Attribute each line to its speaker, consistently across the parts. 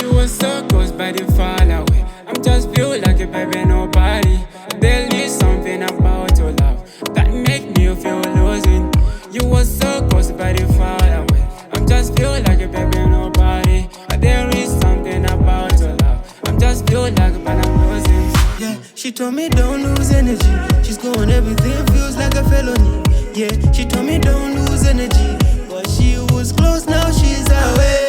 Speaker 1: She was so close, but it far away. I'm just feel like a baby, nobody. There is something about your love that make me feel losing. You were so close, but it far away. I'm just feel like a baby, nobody. There is something about your love. I'm just feel like, but I'm losing.
Speaker 2: Yeah, she told me don't lose energy. She's going, everything feels like a felony. Yeah, she told me don't lose energy, but she was close, now she's away.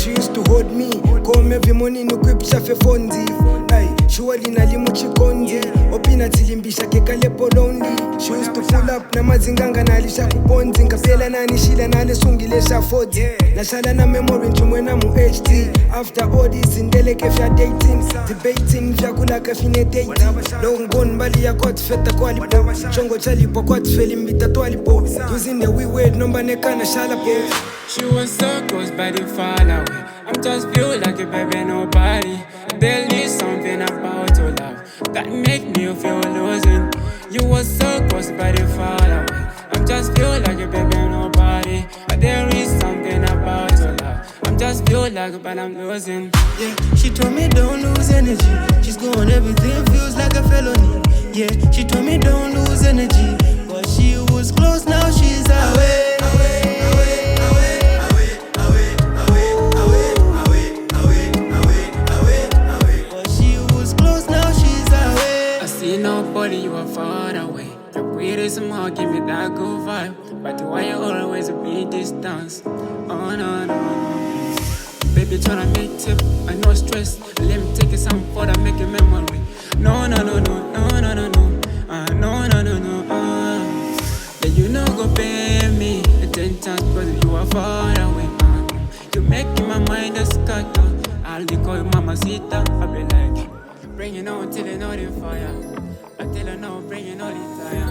Speaker 3: She used to hold me, come every morning ukwipsha fe fonzi. Ay, shuali nalimu chikondi, opina tilimbisha kekalepo lonely. She used to pull up na mazinganga na alisha kuponzi. Nkapela na nishila na alesungilesha fodi. Nashala na memory njumwena mu HD. After all this indele kefya dating, debating vya kula kafine dating. Long gone bali ya kot feta kwa lipo. Chongo chalipo kot feli mbita twalipo. Using the we word number neka na shalapo.
Speaker 1: She was so close, but it far away. I'm just feel like a baby, nobody. There is something about your love that make me feel losing. You were so close, but it far away. I'm just feel like a baby, nobody. There is something about your love. I'm just feel like, but I'm losing.
Speaker 2: Yeah, she told me don't lose energy. She's going, everything feels like a felony. Yeah, she told me don't lose energy, but she was close, now she's away.
Speaker 1: Nobody, you are far away. Your pretty somehow give me that good vibe. But why you always be distance? Oh no, no, no. Baby tryna make tip, I no stress. Let me take it some further, make a memory. No, no, no, no, no, no, no, no. No, no, no, no. Yeah, you know go pay me 10 times because you are far away. You make my mind a scatter. I'll call you mamacita. I'll be like, bring it on till you know the fire. Until I know, bring it on the fire.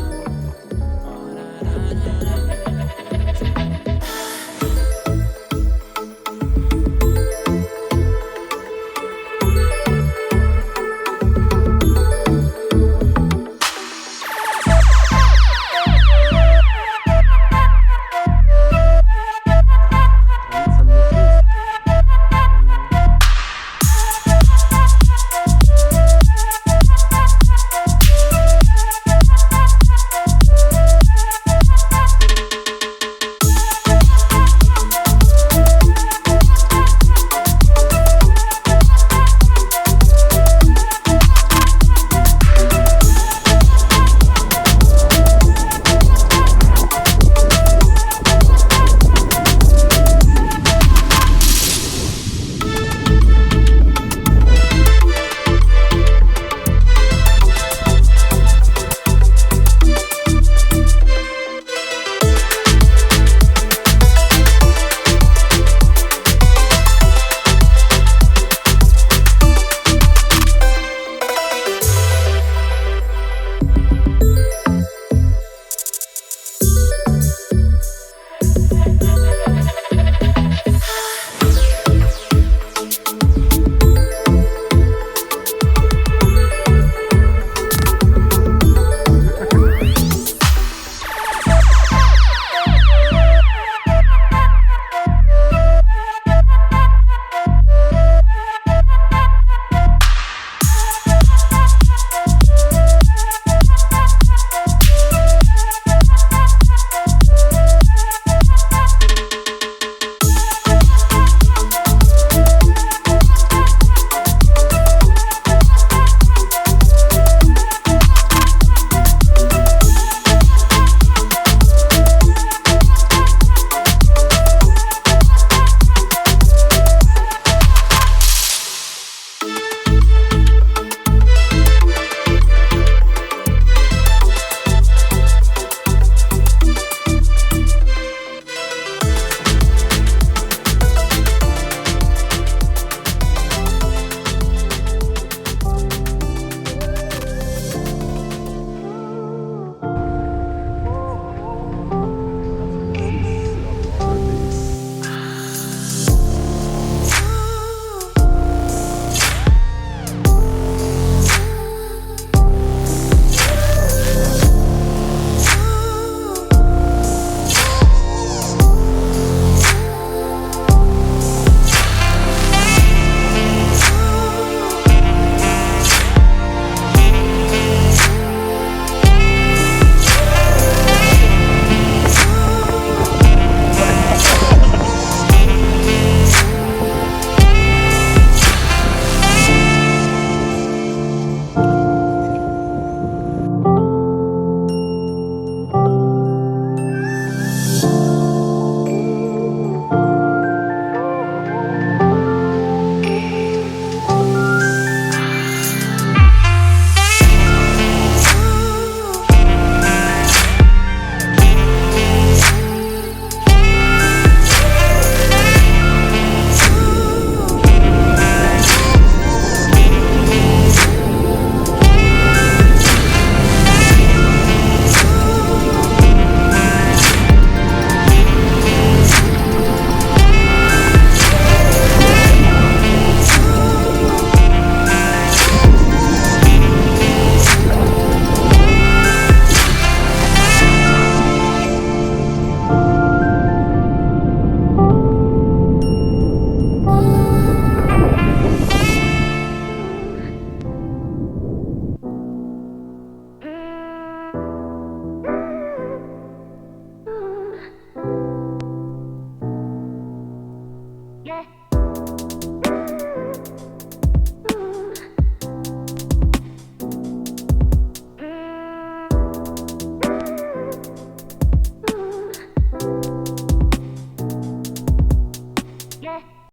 Speaker 1: Oh, na, na, na, na.